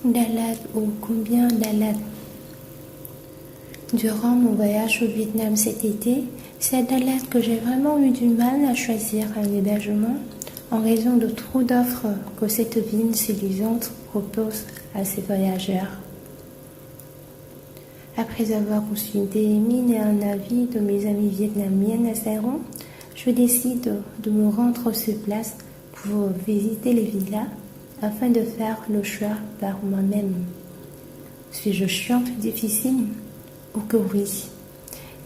Dalat ou combien Dalat. Durant mon voyage au Vietnam cet été, c'est à Dalat que j'ai vraiment eu du mal à choisir un hébergement en raison de trop d'offres que cette ville séduisante propose à ses voyageurs. Après avoir consulté mille et un avis de mes amis vietnamiennes à Saigon, je décide de me rendre sur place pour visiter les villas afin de faire le choix par moi-même. Suis-je chiante difficile? Oh que oui,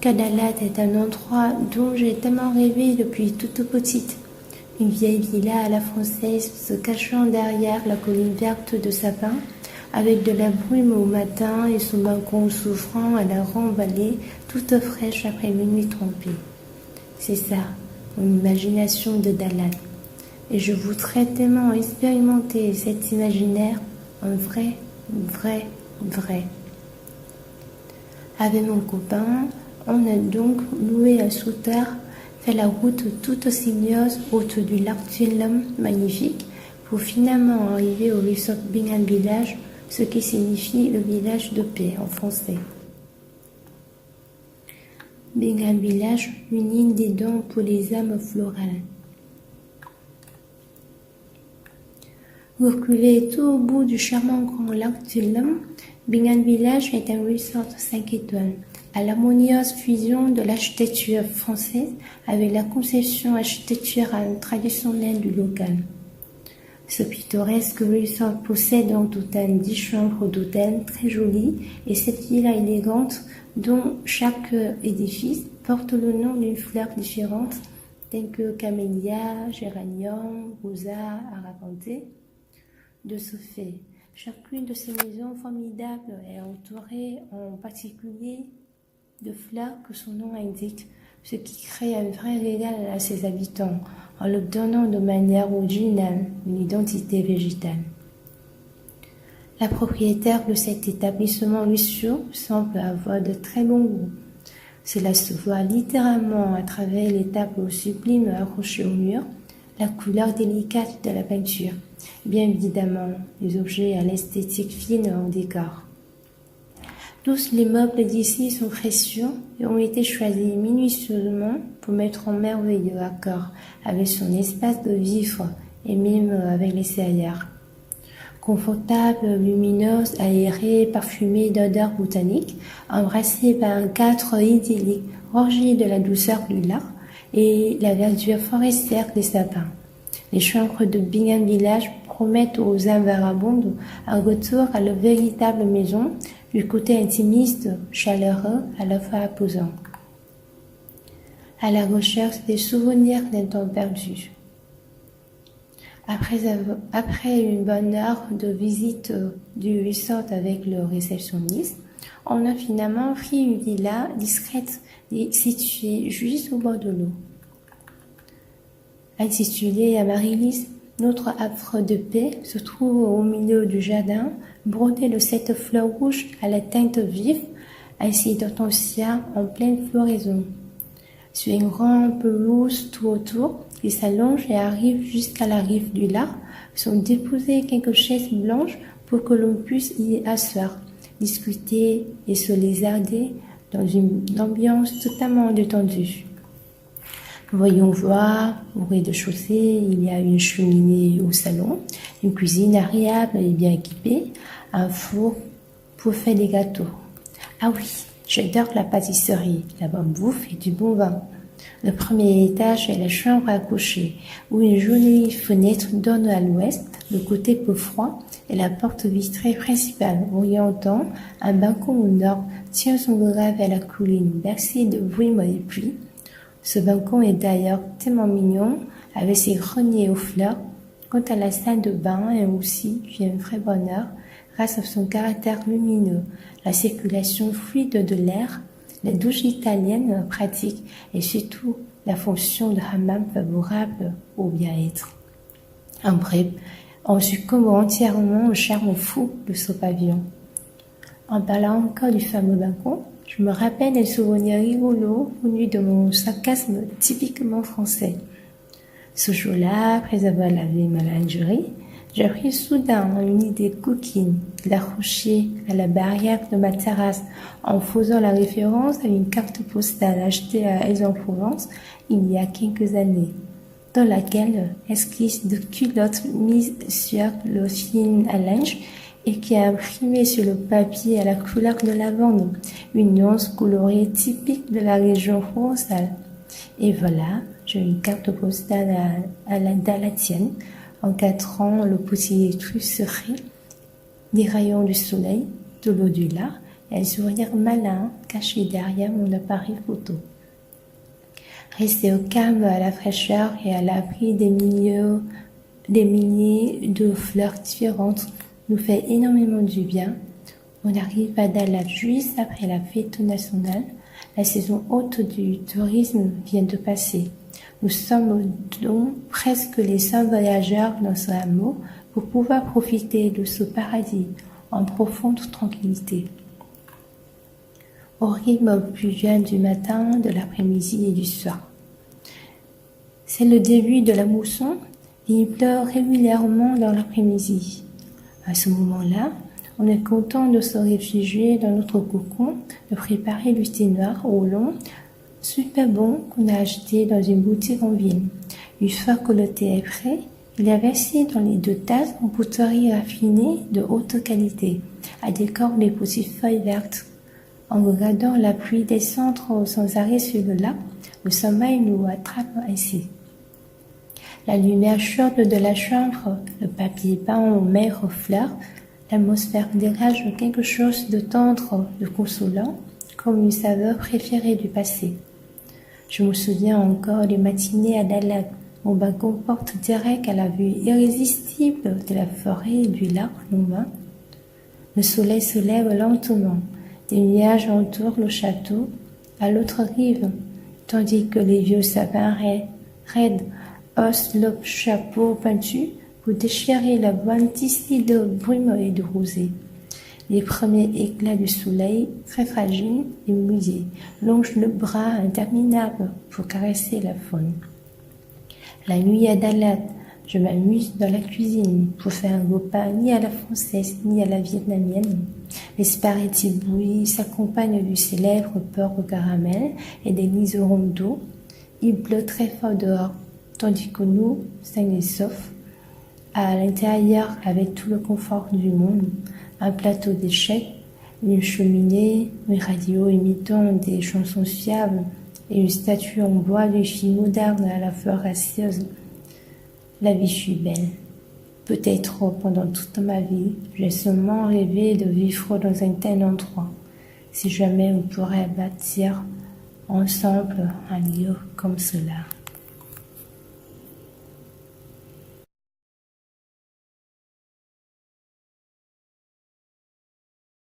car Dalat est un endroit dont j'ai tellement rêvé depuis toute petite. Une vieille villa à la française se cachant derrière la colline verte de sapins, avec de la brume au matin et son balcon s'ouvrant à la renvallée toute fraîche après minuit trompé. C'est ça, mon imagination de Dalat. Et je voudrais tellement expérimenter cet imaginaire en vrai. Avec mon copain, on a donc loué un scooter, fait la route toute sinueuse autour du lac Tulam magnifique pour finalement arriver au resort Bingan Village, ce qui signifie le village de paix en français. Bingan Village, une île des dons pour les âmes florales. Reculé tout au bout du charmant grand lac Tulam, Bingan Village est un resort 5 étoiles, à l'harmonieuse fusion de l'architecture française avec la conception architecturale traditionnelle du local. Ce pittoresque resort possède en total 10 chambres d'hôtel très jolies et 7 villas élégantes dont chaque édifice porte le nom d'une fleur différente, telle que camélia, géranium, rosa, arabanthe. De ce fait, chacune de ces maisons formidables est entourée en particulier de fleurs que son nom indique, ce qui crée un vrai régal à ses habitants en leur donnant de manière originale une identité végétale. La propriétaire de cet établissement luxueux semble avoir de très bons goûts. Cela se voit littéralement à travers les tableaux sublimes accrochés au mur, la couleur délicate de la peinture, bien évidemment les objets à l'esthétique fine en décor. Tous les meubles d'ici sont précieux et ont été choisis minutieusement pour mettre en merveilleux accord avec son espace de vivre et même avec l'extérieur. Confortable, lumineuse, aérée, parfumée d'odeurs botaniques, embrassée par un cadre idyllique, rangé de la douceur du lac et la verdure forestière des sapins. Les chambres de Bingan Village promettent aux âmes vagabondes un retour à leur véritable maison, du côté intimiste, chaleureux, à la fois imposant. À la recherche des souvenirs d'un temps perdu. Après une bonne heure de visite du resort avec le réceptionniste, on a finalement pris une villa discrète située juste au bord de l'eau. Intitulée Amaryllis, notre havre de paix se trouve au milieu du jardin, brodé de 7 fleurs rouges à la teinte vive, ainsi d'hortensias en pleine floraison. Sur une grande pelouse tout autour, qui s'allonge et arrive jusqu'à la rive du lac, sont déposées quelques chaises blanches pour que l'on puisse y asseoir, discuter et se lézarder dans une ambiance totalement détendue. Voyons voir, au rez-de-chaussée, il y a une cheminée au salon, une cuisine agréable et bien équipée, un four pour faire des gâteaux. Ah oui, j'adore la pâtisserie, la bonne bouffe et du bon vin. Le premier étage est la chambre à coucher, où une jolie fenêtre donne à l'ouest, le côté peu froid, et la porte vitrée principale orientant un balcon au nord tient son regard vers la colline bercée de brume et pluie. Ce balcon est d'ailleurs tellement mignon, avec ses greniers aux fleurs. Quant à la salle de bain, elle aussi vit un vrai bonheur, grâce à son caractère lumineux, la circulation fluide de l'air, la douche italienne pratique et surtout la fonction de hammam favorable au bien-être. En bref, on succombe entièrement au charme fou de ce pavillon. En parlant encore du fameux balcon, je me rappelle un souvenir rigolo venu de mon sarcasme typiquement français. Ce jour-là, après avoir lavé ma lingerie, J'ai pris soudain une idée coquine, l'accrocher à la barrière de ma terrasse en faisant la référence à une carte postale achetée à Aix-en-Provence il y a quelques années, dans laquelle esquisse de culottes mises sur le film à linge et qui a imprimé sur le papier à la couleur de lavande, une nuance colorée typique de la région provençale. Et voilà, j'ai une carte postale à la tienne, encadrant le petit trusserie, des rayons du soleil, de l'au-delà, et un sourire malin caché derrière mon appareil photo. Rester au calme, à la fraîcheur et à l'abri des milliers de fleurs différentes nous fait énormément du bien. On arrive à Dalat juste après la fête nationale. La saison haute du tourisme vient de passer. Nous sommes donc presque les seuls voyageurs dans ce hameau pour pouvoir profiter de ce paradis en profonde tranquillité. Au rythme pluvieux du matin, de l'après-midi et du soir. C'est le début de la mousson et il pleut régulièrement dans l'après-midi. À ce moment-là, on est content de se réfugier dans notre cocon, de préparer du thé noir au long, super bon qu'on a acheté dans une boutique en ville. Une fois que le thé est prêt, il est versé dans les 2 tasses en poterie raffinée de haute qualité, à décor les petites feuilles vertes. En regardant la pluie descendre sans arrêt sur le lac, le sommeil nous attrape ainsi. La lumière chaude de la chambre, le papier peint aux maigres fleurs, l'atmosphère dégage quelque chose de tendre, de consolant, comme une saveur préférée du passé. Je me souviens encore des matinées à Dalat. Mon balcon porte direct à la vue irrésistible de la forêt et du lac lointain. Le soleil se lève lentement. Des nuages entourent le château, à l'autre rive, tandis que les vieux sapins raides haussent leurs chapeaux peintus pour déchirer la boîte tissée de brume et de rosée. Les premiers éclats du soleil, très fragiles et mouillés, longent le bras interminable pour caresser la faune. La nuit à Dalat, je m'amuse dans la cuisine pour faire un repas ni à la française ni à la vietnamienne. Les spaghettis bouillis s'accompagnent du célèbre porc au caramel et des liserons d'eau. Il pleut très fort dehors, tandis que nous, sains et saufs, à l'intérieur avec tout le confort du monde, un plateau d'échecs, une cheminée, une radio imitant des chansons fiables et une statue en bois de filles modernes à la fleur gracieuse. La vie fut belle. Peut-être pendant toute ma vie, j'ai seulement rêvé de vivre dans un tel endroit. Si jamais on pourrait bâtir ensemble un lieu comme cela.